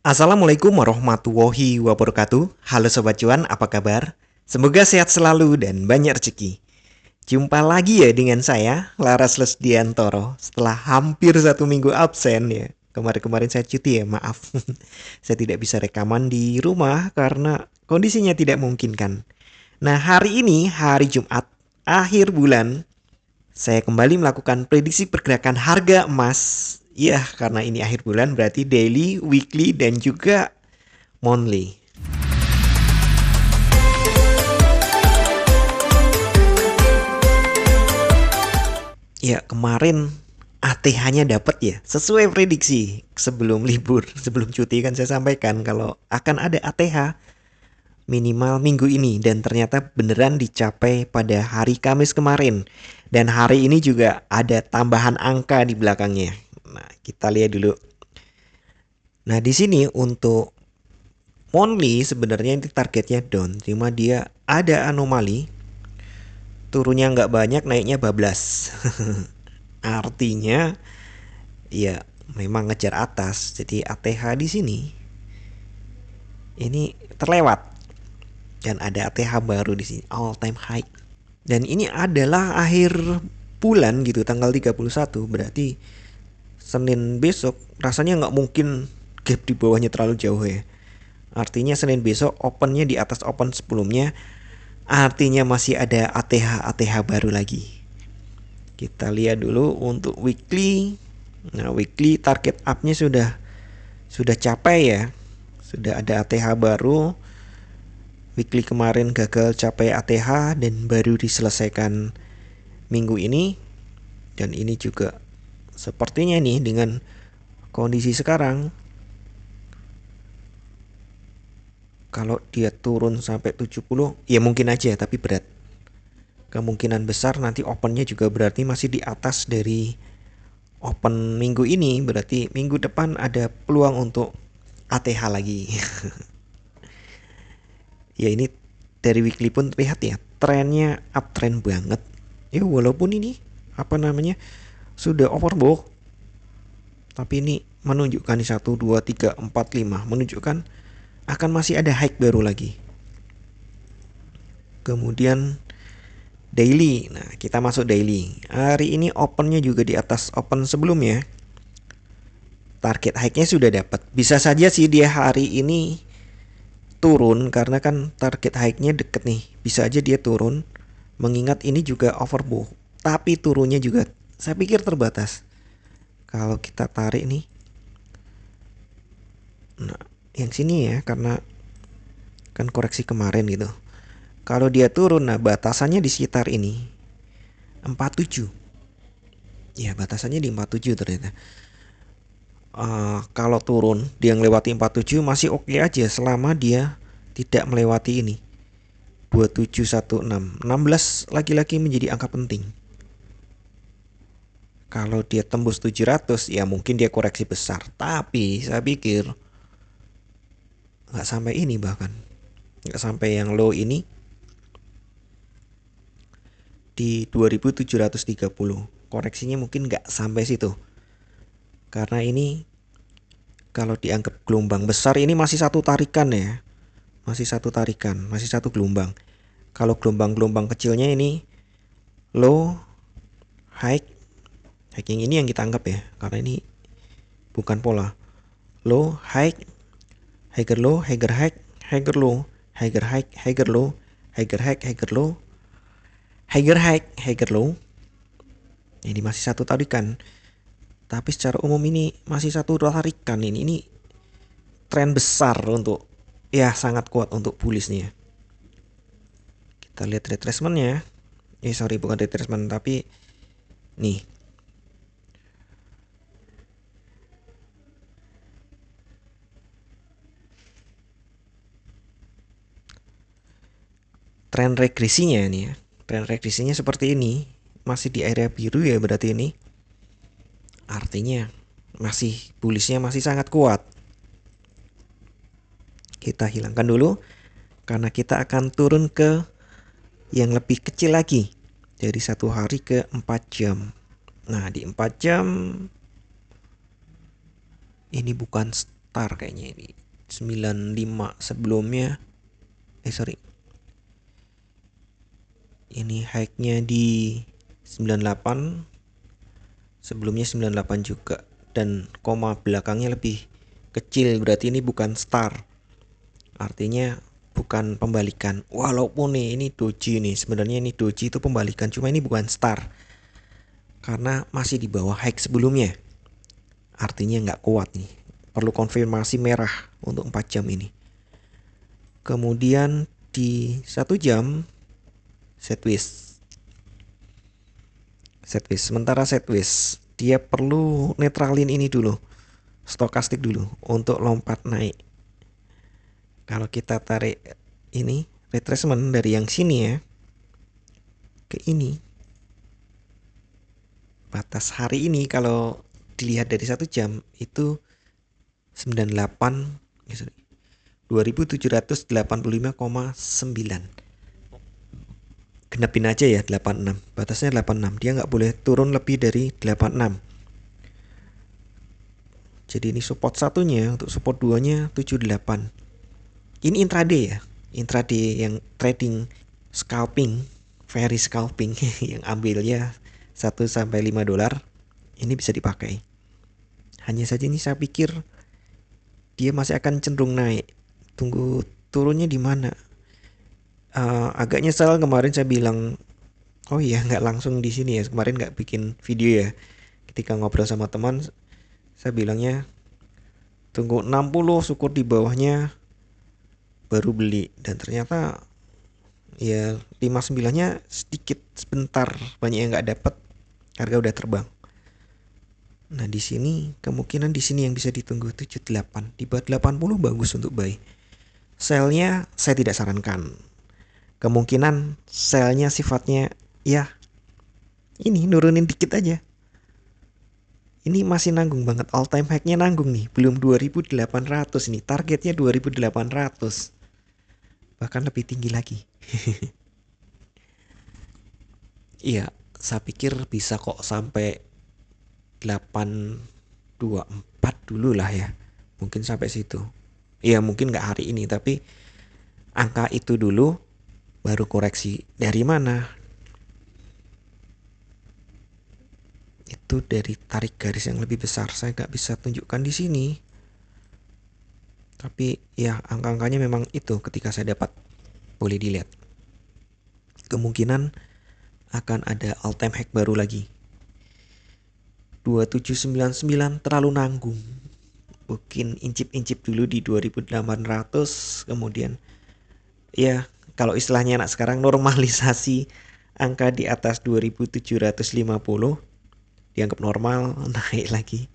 Assalamualaikum warahmatullahi wabarakatuh. Halo Sobat Cuan, apa kabar? Semoga sehat selalu dan banyak rezeki. Jumpa lagi ya dengan saya, Laras Lesdiantoro. Setelah hampir 1 minggu absen ya. Kemarin-kemarin saya cuti ya, maaf. Saya tidak bisa rekaman di rumah karena kondisinya tidak memungkinkan. Nah, hari ini, hari Jumat, akhir bulan, saya kembali melakukan prediksi pergerakan harga emas. Ya, karena ini akhir bulan berarti daily, weekly, dan juga monthly. Ya, kemarin ATH-nya dapat ya, sesuai prediksi sebelum libur, sebelum cuti kan saya sampaikan kalau akan ada ATH minimal minggu ini dan ternyata beneran dicapai pada hari Kamis kemarin. Dan hari ini juga ada tambahan angka di belakangnya. Nah, kita lihat dulu. Nah, di sini untuk monthly sebenarnya ini targetnya down, cuma dia ada anomali. Turunnya nggak banyak, naiknya bablas. Artinya ya memang ngejar atas. Jadi ATH di sini ini terlewat dan ada ATH baru di sini all time high. Dan ini adalah akhir bulan gitu, tanggal 31, berarti Senin besok rasanya nggak mungkin gap di bawahnya terlalu jauh ya. Artinya Senin besok opennya di atas open sebelumnya. Artinya masih ada ATH baru lagi. Kita lihat dulu untuk weekly. Nah, weekly target up-nya sudah capai ya. Sudah ada ATH baru. Weekly kemarin gagal capai ATH dan baru diselesaikan minggu ini. Dan ini juga sepertinya nih dengan kondisi sekarang, kalau dia turun sampai 70 ya mungkin aja, tapi berat. Kemungkinan besar nanti opennya juga berarti masih di atas dari open minggu ini. Berarti minggu depan ada peluang untuk ATH lagi. Ya ini dari weekly pun terlihat ya, trennya uptrend banget. Ya walaupun ini apa namanya sudah overbought, tapi ini menunjukkan 1, 2, 3, 4, 5 menunjukkan akan masih ada hike baru lagi. Kemudian daily. Nah, kita masuk daily. Hari ini opennya juga di atas open sebelumnya. Target hike-nya sudah dapat. Bisa saja sih dia hari ini turun karena kan target hike-nya deket nih. Bisa aja dia turun mengingat ini juga overbought. Tapi turunnya juga saya pikir terbatas. Kalau kita tarik nih. Nah, yang sini ya karena kan koreksi kemarin gitu. Kalau dia turun, nah batasannya di sekitar ini 47. Ya batasannya di 47 ternyata. Kalau turun dia melewati 47 masih oke aja selama dia tidak melewati ini 2716. 16 lagi-lagi menjadi angka penting. Kalau dia tembus 700 ya mungkin dia koreksi besar. Tapi saya pikir nggak sampai ini, bahkan nggak sampai yang low ini di 2730. Koreksinya mungkin nggak sampai situ. Karena ini kalau dianggap gelombang besar ini masih satu tarikan ya. Masih satu tarikan, masih satu gelombang. Kalau gelombang-gelombang kecilnya ini low, high. High yang ini yang kita anggap ya, karena ini bukan pola. Low, high, higher low, higher high, higher low, higher high, higher low, higher high, higher low, higher high, higher low. Ini masih satu tarikan. Tapi secara umum ini masih satu tarikan ini. Ini tren besar untuk ya sangat kuat untuk bullish nih ya. Kita lihat retracementnya. Sorry bukan retracement tapi nih. Tren regresinya ini ya. Tren regresinya seperti ini. Masih di area biru ya berarti ini. Artinya masih bullishnya masih sangat kuat. Kita hilangkan dulu karena kita akan turun ke yang lebih kecil lagi, dari 1 hari ke 4 jam. Nah di 4 jam ini bukan star kayaknya ini. 95 sebelumnya. Sorry. Ini high-nya di 98. Sebelumnya 98 juga. Dan koma belakangnya lebih kecil, berarti ini bukan star. Artinya bukan pembalikan. Walaupun nih ini doji nih, sebenarnya ini doji itu pembalikan, cuma ini bukan star. Karena masih di bawah high sebelumnya. Artinya nggak kuat nih. Perlu konfirmasi merah untuk 4 jam ini. Kemudian di 1 jam sideways. Sementara sideways dia perlu netralin ini dulu. Stokastik dulu untuk lompat naik. Kalau kita tarik ini retracement dari yang sini ya ke ini, batas hari ini kalau dilihat dari 1 jam itu 98 2785,9. Genepin aja ya 86. Batasnya 86. Dia nggak boleh turun lebih dari 86. Jadi ini support satunya, untuk support 2-nya 78. Ini intraday ya. Intraday yang trading scalping, very scalping yang ambilnya 1 sampai 5 dolar. Ini bisa dipakai. Hanya saja ini saya pikir dia masih akan cenderung naik. Tunggu turunnya di mana. Agak nyesal kemarin saya bilang, oh iya nggak langsung di sini ya. Kemarin nggak bikin video ya. Ketika ngobrol sama teman, saya bilangnya tunggu 60 syukur di bawahnya baru beli. Dan ternyata ya 59-nya sedikit sebentar, banyak yang nggak dapat, harga udah terbang. Nah di sini kemungkinan di sini yang bisa ditunggu 78. Di bawah 80 bagus untuk buy. Sell-nya saya tidak sarankan. Kemungkinan sell-nya sifatnya ya ini nurunin dikit aja. Ini masih nanggung banget, all time high-nya nanggung nih, belum 2800 nih, targetnya 2800. Bahkan lebih tinggi lagi. Iya, saya pikir bisa kok sampai 824 dulu lah ya. Mungkin sampai situ. Iya, mungkin nggak hari ini, tapi angka itu dulu baru koreksi. Dari mana? Itu dari tarik garis yang lebih besar. Saya nggak bisa tunjukkan di sini. Tapi ya angka-angkanya memang itu ketika saya dapat. Boleh dilihat. Kemungkinan akan ada all time high baru lagi. 2799 terlalu nanggung. Mungkin incip-incip dulu di 2800, kemudian ya kalau istilahnya anak sekarang normalisasi angka di atas 2750 dianggap normal, naik lagi.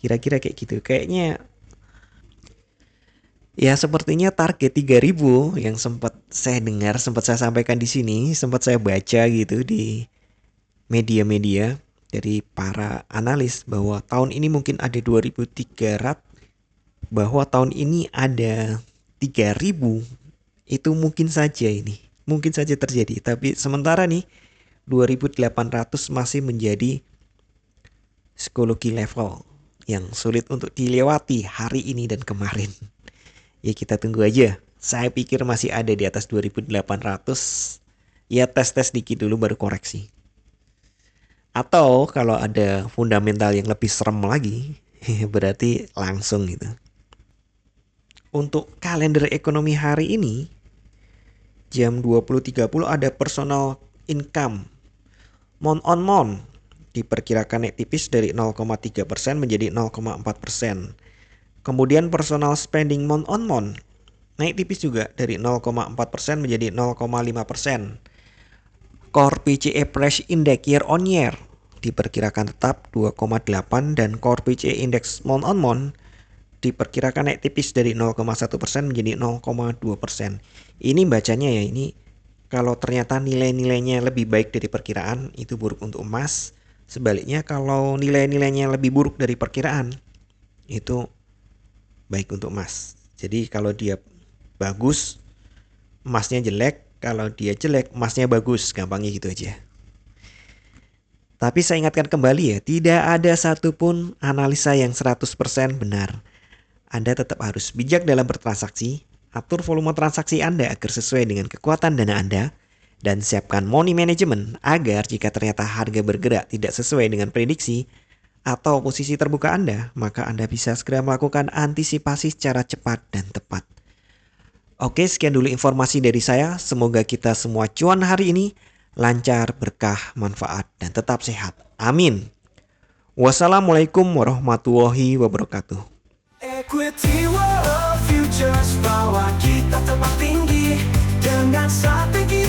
Kira-kira kayak gitu. Kayaknya ya sepertinya target 3000 yang sempat saya dengar, sempat saya sampaikan di sini, sempat saya baca gitu di media-media dari para analis bahwa tahun ini mungkin ada 2300, bahwa tahun ini ada 3000. Itu mungkin saja ini. Mungkin saja terjadi, tapi sementara nih 2800 masih menjadi psikologi level yang sulit untuk dilewati hari ini dan kemarin. Ya kita tunggu aja. Saya pikir masih ada di atas 2800. Ya tes-tes dikit dulu baru koreksi. Atau kalau ada fundamental yang lebih serem lagi, berarti langsung gitu. Untuk kalender ekonomi hari ini, jam 20.30 ada personal income month on month. Diperkirakan naik tipis dari 0,3% menjadi 0,4%. Kemudian personal spending month on month naik tipis juga dari 0,4% menjadi 0,5%. Core PCE Price Index year on year diperkirakan tetap 2,8 dan Core PCE Index month on month diperkirakan naik tipis dari 0,1% menjadi 0,2%. Ini bacanya ya, ini kalau ternyata nilai-nilainya lebih baik dari perkiraan itu buruk untuk emas. Sebaliknya kalau nilai-nilainya lebih buruk dari perkiraan itu baik untuk emas. Jadi kalau dia bagus emasnya jelek, kalau dia jelek emasnya bagus, gampangnya gitu aja. Tapi saya ingatkan kembali ya, tidak ada satupun analisa yang 100% benar. Anda tetap harus bijak dalam bertransaksi, atur volume transaksi Anda agar sesuai dengan kekuatan dana Anda, dan siapkan money management agar jika ternyata harga bergerak tidak sesuai dengan prediksi atau posisi terbuka Anda, maka Anda bisa segera melakukan antisipasi secara cepat dan tepat. Oke, sekian dulu informasi dari saya. Semoga kita semua cuan hari ini lancar, berkah, manfaat, dan tetap sehat. Amin. Wassalamualaikum warahmatullahi wabarakatuh. Equity World Futures bawa kita terbang tinggi dengan strategi